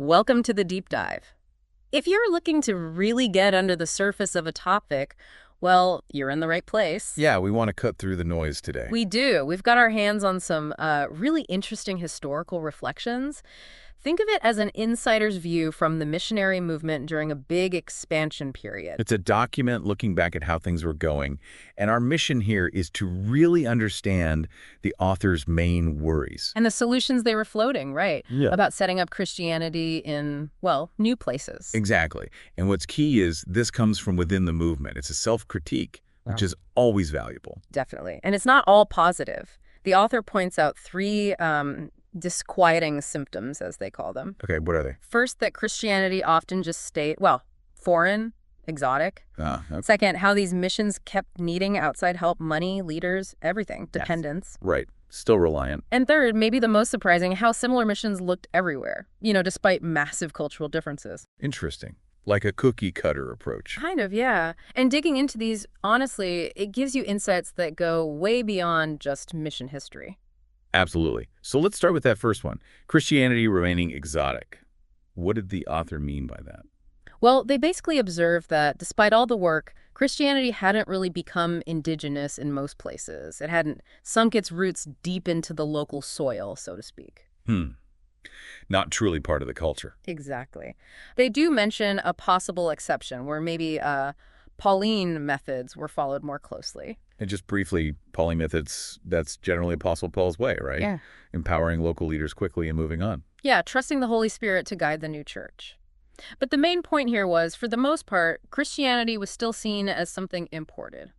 Welcome to the deep dive. If you're looking to really get under the surface of a topic, well, you're in the right place. Yeah, we want to cut through the noise today. We do. We've got our hands on some really interesting historical reflections. Think of it as an insider's view from the missionary movement during a big expansion period. It's a document looking back at how things were going, and our mission here is to really understand the author's main worries. And the solutions they were floating, right? Yeah. About setting up Christianity in, well, new places. Exactly. And what's key is this comes from within the movement. It's a self-critique, which is always valuable. Definitely. And it's not all positive. The author points out three disquieting symptoms, as they call them. Okay, what are they? First, that Christianity often just stayed, well, foreign, exotic. Okay. Second, how these missions kept needing outside help, money, leaders, everything, dependence. Right. Still reliant. And third, maybe the most surprising, how similar missions looked everywhere, despite massive cultural differences. Interesting. Like a cookie-cutter approach. Kind of, yeah. And digging into these, honestly, it gives you insights that go way beyond just mission history. Absolutely. So let's start with that first one. Christianity remaining exotic. What did the author mean by that? Well, they basically observed that despite all the work, Christianity hadn't really become indigenous in most places. It hadn't sunk its roots deep into the local soil, so to speak. Not truly part of the culture. Exactly. They do mention a possible exception where maybe Pauline methods were followed more closely. And just briefly, Pauline methods, that's generally Apostle Paul's way, right? Yeah. Empowering local leaders quickly and moving on. Yeah, trusting the Holy Spirit to guide the new church. But the main point here was, for the most part, Christianity was still seen as something imported,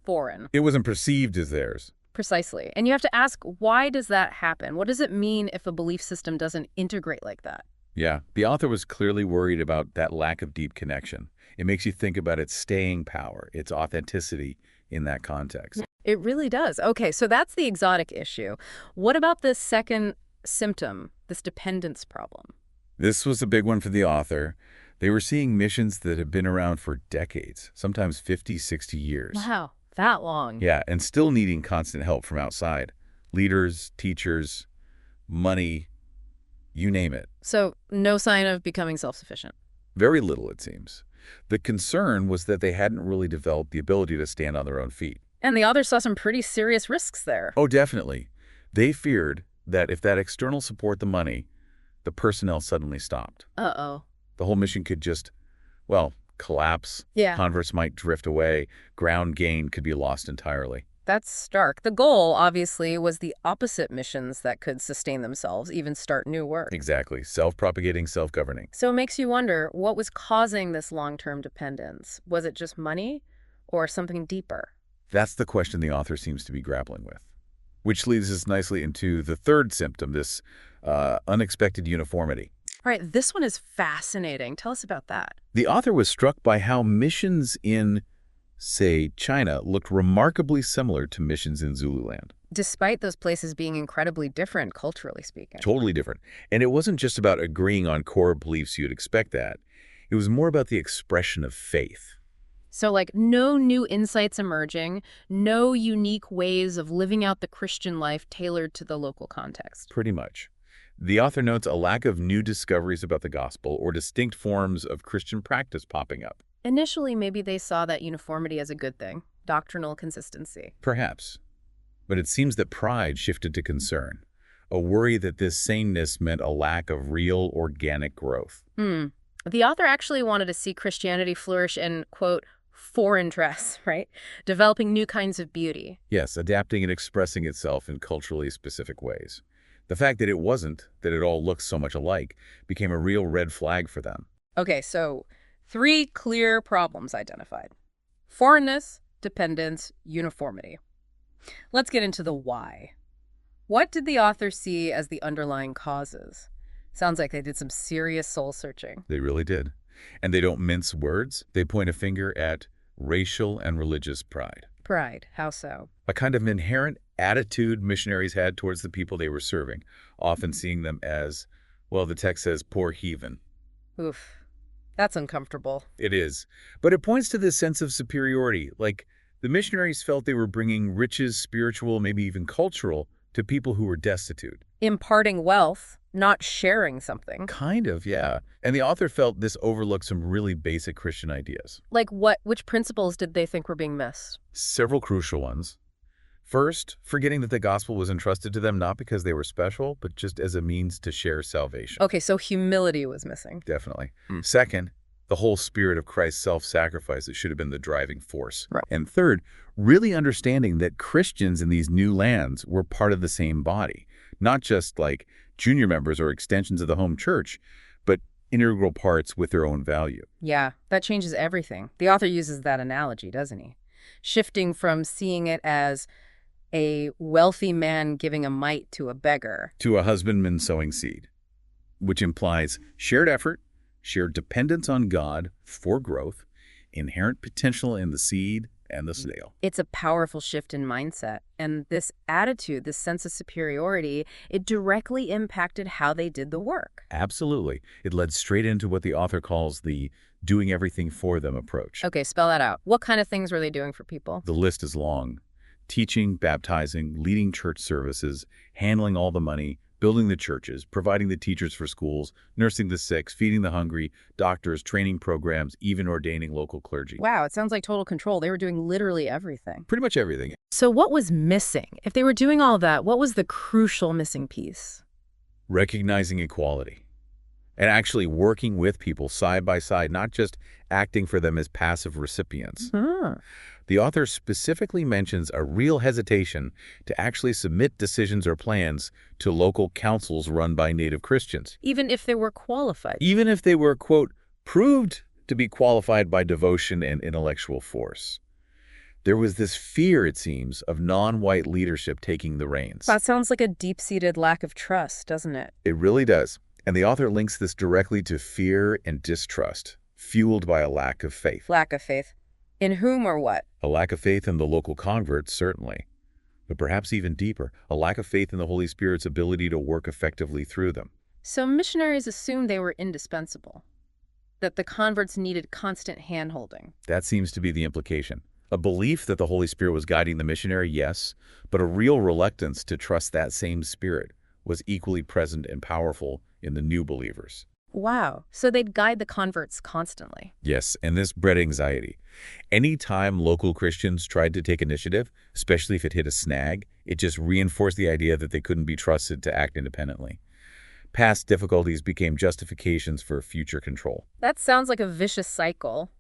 foreign. It wasn't perceived as theirs. Precisely. And you have to ask, why does that happen? What does it mean if a belief system doesn't integrate like that? Yeah, the author was clearly worried about that lack of deep connection. It makes you think about its staying power, its authenticity in that context. It really does. Okay, so that's the exotic issue. What about the second symptom, this dependence problem? This was a big one for the author. They were seeing missions that had been around for decades, sometimes 50, 60 years. Wow, that long. Yeah, and still needing constant help from outside. Leaders, teachers, money, you name it. So no sign of becoming self-sufficient. Very little, it seems. The concern was that they hadn't really developed the ability to stand on their own feet. And the author saw some pretty serious risks there. Oh, definitely. They feared that if that external support, the money, the personnel suddenly stopped. Uh-oh. The whole mission could just, well, collapse. Yeah. Converts might drift away. Ground gain could be lost entirely. That's stark. The goal, obviously, was the opposite missions that could sustain themselves, even start new work. Exactly. Self-propagating, self-governing. So it makes you wonder, what was causing this long-term dependence? Was it just money or something deeper? That's the question the author seems to be grappling with. Which leads us nicely into the third symptom, this unexpected uniformity. All right, this one is fascinating. Tell us about that. The author was struck by how missions in, say, China looked remarkably similar to missions in Zululand. Despite those places being incredibly different, culturally speaking. Totally different. And it wasn't just about agreeing on core beliefs you'd expect that. It was more about the expression of faith. So, like, no new insights emerging, no unique ways of living out the Christian life tailored to the local context. Pretty much. The author notes a lack of new discoveries about the gospel or distinct forms of Christian practice popping up. Initially, maybe they saw that uniformity as a good thing, doctrinal consistency. Perhaps. But it seems that pride shifted to concern, a worry that this sameness meant a lack of real organic growth. The author actually wanted to see Christianity flourish in, quote, foreign dress, right? Developing new kinds of beauty. Yes, adapting and expressing itself in culturally specific ways. The fact that it wasn't, that it all looks so much alike, became a real red flag for them. Okay, so 3 clear problems identified. Foreignness, dependence, uniformity. Let's get into the why. What did the author see as the underlying causes? Sounds like they did some serious soul searching. They really did. And they don't mince words. They point a finger at racial and religious pride. Pride, how so? A kind of inherent attitude missionaries had towards the people they were serving, often seeing them as, well, the text says, poor heathen. Oof, that's uncomfortable. It is. But it points to this sense of superiority, like the missionaries felt they were bringing riches, spiritual, maybe even cultural, to people who were destitute. Imparting wealth, not sharing something. Kind of, yeah. And the author felt this overlooked some really basic Christian ideas. Like which principles did they think were being missed? Several crucial ones. First, forgetting that the gospel was entrusted to them not because they were special, but just as a means to share salvation. Okay, so humility was missing. Definitely. Second, the whole spirit of Christ's self-sacrifice that should have been the driving force. Right. And third, really understanding that Christians in these new lands were part of the same body, not just like junior members or extensions of the home church, but integral parts with their own value. Yeah, that changes everything. The author uses that analogy, doesn't he? Shifting from seeing it as a wealthy man giving a mite to a beggar. To a husbandman sowing seed, which implies shared effort, shared dependence on God for growth, inherent potential in the seed and the soil. It's a powerful shift in mindset. And this attitude, this sense of superiority, it directly impacted how they did the work. Absolutely. It led straight into what the author calls the doing everything for them approach. Okay, spell that out. What kind of things were they doing for people? The list is long. Teaching, baptizing, leading church services, handling all the money, building the churches, providing the teachers for schools, nursing the sick, feeding the hungry, doctors, training programs, even ordaining local clergy. Wow, it sounds like total control. They were doing literally everything. Pretty much everything. So what was missing? If they were doing all that, what was the crucial missing piece? Recognizing equality and actually working with people side by side, not just acting for them as passive recipients. The author specifically mentions a real hesitation to actually submit decisions or plans to local councils run by Native Christians. Even if they were qualified. Even if they were, quote, proved to be qualified by devotion and intellectual force. There was this fear, it seems, of non-white leadership taking the reins. That sounds like a deep-seated lack of trust, doesn't it? It really does. And the author links this directly to fear and distrust, fueled by a lack of faith. Lack of faith. In whom or what? A lack of faith in the local converts, certainly. But perhaps even deeper, a lack of faith in the Holy Spirit's ability to work effectively through them. So missionaries assumed they were indispensable, that the converts needed constant hand-holding. That seems to be the implication. A belief that the Holy Spirit was guiding the missionary, yes, but a real reluctance to trust that same Spirit was equally present and powerful in the new believers. Wow. So they'd guide the converts constantly. Yes, and this bred anxiety. Anytime local Christians tried to take initiative, especially if it hit a snag, it just reinforced the idea that they couldn't be trusted to act independently. Past difficulties became justifications for future control. That sounds like a vicious cycle.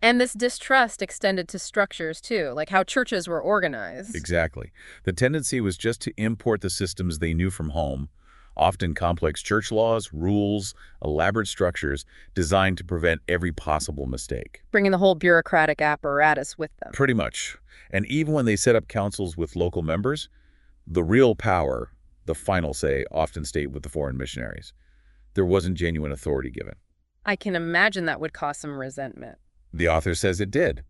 And this distrust extended to structures, too, like how churches were organized. Exactly. The tendency was just to import the systems they knew from home, often complex church laws, rules, elaborate structures designed to prevent every possible mistake. Bringing the whole bureaucratic apparatus with them. Pretty much. And even when they set up councils with local members, the real power, the final say, often stayed with the foreign missionaries. There wasn't genuine authority given. I can imagine that would cause some resentment. The author says it did.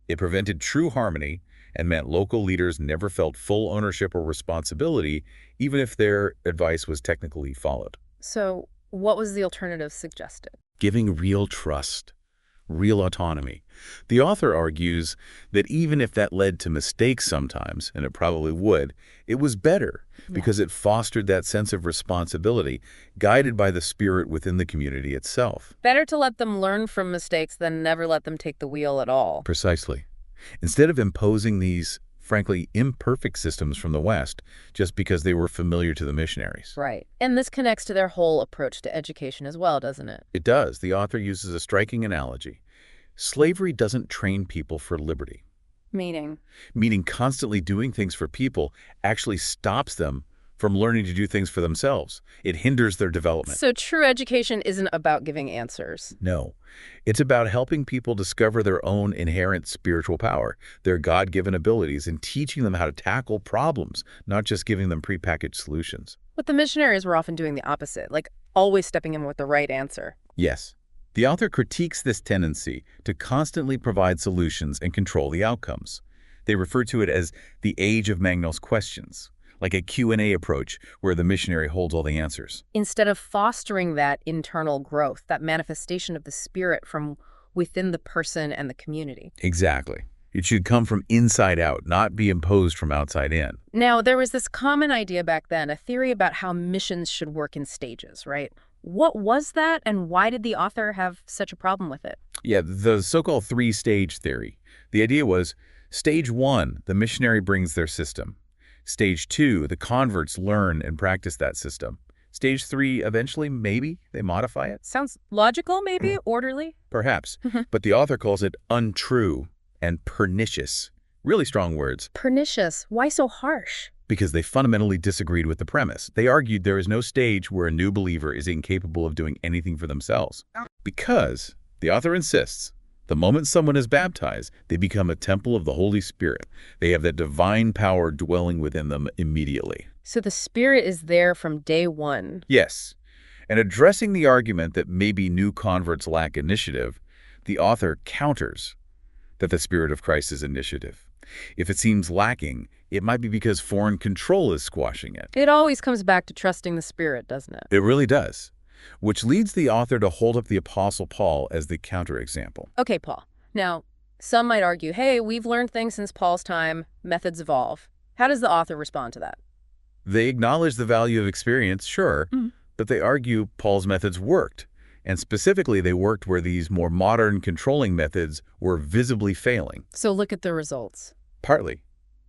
It prevented true harmony and meant local leaders never felt full ownership or responsibility, even if their advice was technically followed. So what was the alternative suggested? Giving real trust, real autonomy. The author argues that even if that led to mistakes sometimes, and it probably would, it was better because it fostered that sense of responsibility guided by the Spirit within the community itself. Better to let them learn from mistakes than never let them take the wheel at all. Precisely. Instead of imposing these, frankly, imperfect systems from the West just because they were familiar to the missionaries. Right. And this connects to their whole approach to education as well, doesn't it? It does. The author uses a striking analogy. Slavery doesn't train people for liberty. Meaning Constantly doing things for people actually stops them from learning to do things for themselves. It hinders their development. So true education isn't about giving answers. No. It's about helping people discover their own inherent spiritual power, their God-given abilities, and teaching them how to tackle problems, not just giving them prepackaged solutions. But the missionaries were often doing the opposite, like always stepping in with the right answer. Yes. The author critiques this tendency to constantly provide solutions and control the outcomes. They refer to it as the age of Magnus questions, like a Q&A approach where the missionary holds all the answers. Instead of fostering that internal growth, that manifestation of the Spirit from within the person and the community. Exactly. It should come from inside out, not be imposed from outside in. Now, there was this common idea back then, a theory about how missions should work in stages, right? What was that, and why did the author have such a problem with it? Yeah, the so-called three-stage theory. The idea was, stage 1, the missionary brings their system. Stage 2, the converts learn and practice that system. Stage 3, eventually, maybe, they modify it. Sounds logical, maybe? Orderly? Perhaps. But the author calls it untrue and pernicious. Really strong words. Pernicious. Why so harsh? Because they fundamentally disagreed with the premise. They argued there is no stage where a new believer is incapable of doing anything for themselves. Because, the author insists, the moment someone is baptized, they become a temple of the Holy Spirit. They have that divine power dwelling within them immediately. So the Spirit is there from day one. Yes. And addressing the argument that maybe new converts lack initiative, the author counters that the Spirit of Christ is initiative. If it seems lacking, it might be because foreign control is squashing it. It always comes back to trusting the Spirit, doesn't it? It really does. Which leads the author to hold up the Apostle Paul as the counterexample. Okay, Paul. Now, some might argue, hey, we've learned things since Paul's time, methods evolve. How does the author respond to that? They acknowledge the value of experience, sure, but they argue Paul's methods worked. And specifically, they worked where these more modern controlling methods were visibly failing. So look at the results. Partly.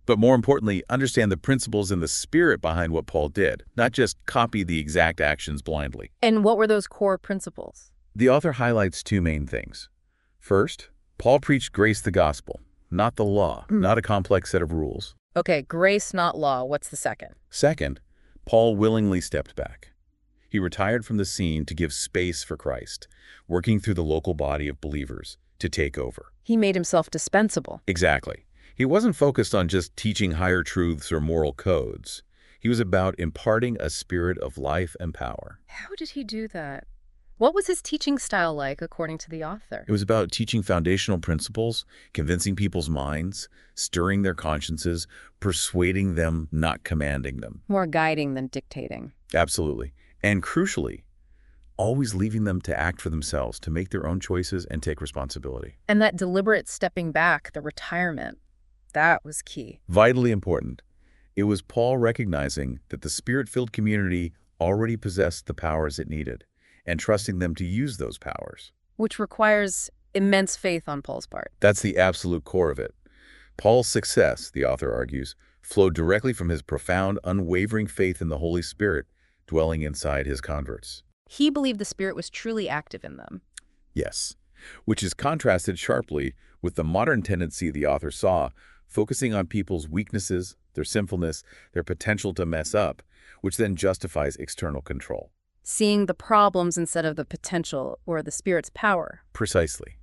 But more importantly, understand the principles and the spirit behind what Paul did, not just copy the exact actions blindly. And what were those core principles? The author highlights two main things. First, Paul preached grace the gospel, not the law, not a complex set of rules. Okay, grace, not law. What's the second? Second, Paul willingly stepped back. He retired from the scene to give space for Christ, working through the local body of believers to take over. He made himself dispensable. Exactly. He wasn't focused on just teaching higher truths or moral codes. He was about imparting a spirit of life and power. How did he do that? What was his teaching style like, according to the author? It was about teaching foundational principles, convincing people's minds, stirring their consciences, persuading them, not commanding them. More guiding than dictating. Absolutely. And crucially, always leaving them to act for themselves, to make their own choices and take responsibility. And that deliberate stepping back, the retirement, that was key. Vitally important. It was Paul recognizing that the Spirit-filled community already possessed the powers it needed, and trusting them to use those powers. Which requires immense faith on Paul's part. That's the absolute core of it. Paul's success, the author argues, flowed directly from his profound, unwavering faith in the Holy Spirit dwelling inside his converts. He believed the Spirit was truly active in them. Yes, which is contrasted sharply with the modern tendency the author saw, focusing on people's weaknesses, their sinfulness, their potential to mess up, which then justifies external control. Seeing the problems instead of the potential or the Spirit's power. Precisely.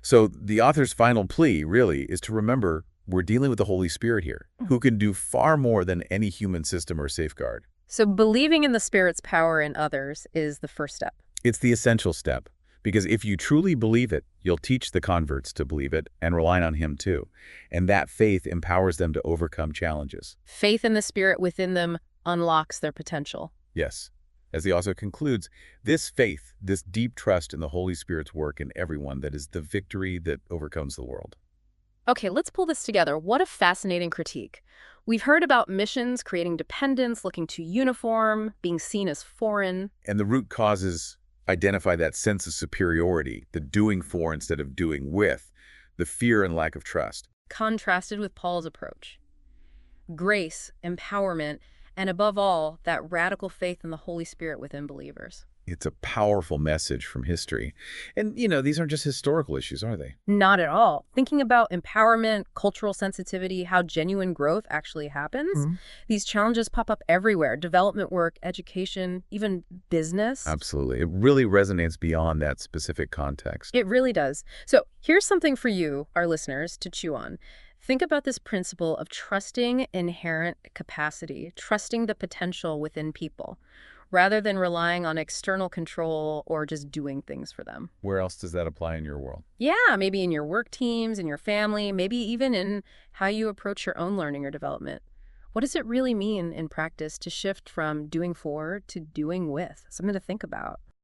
So the author's final plea, really, is to remember we're dealing with the Holy Spirit here, who can do far more than any human system or safeguard. So believing in the Spirit's power in others is the first step. It's the essential step, because if you truly believe it, you'll teach the converts to believe it and rely on Him too. And that faith empowers them to overcome challenges. Faith in the Spirit within them unlocks their potential. Yes. As the author concludes, this faith, this deep trust in the Holy Spirit's work in everyone, that is the victory that overcomes the world. Okay, let's pull this together. What a fascinating critique. We've heard about missions creating dependence, looking too uniform, being seen as foreign. And the root causes identify that sense of superiority, the doing for instead of doing with, the fear and lack of trust. Contrasted with Paul's approach. Grace, empowerment, and above all, that radical faith in the Holy Spirit within believers. It's a powerful message from history. And, these aren't just historical issues, are they? Not at all. Thinking about empowerment, cultural sensitivity, how genuine growth actually happens, these challenges pop up everywhere. Development work, education, even business. Absolutely. It really resonates beyond that specific context. It really does. So here's something for you, our listeners, to chew on. Think about this principle of trusting inherent capacity, trusting the potential within people, rather than relying on external control or just doing things for them. Where else does that apply in your world? Yeah, maybe in your work teams, in your family, maybe even in how you approach your own learning or development. What does it really mean in practice to shift from doing for to doing with? Something to think about.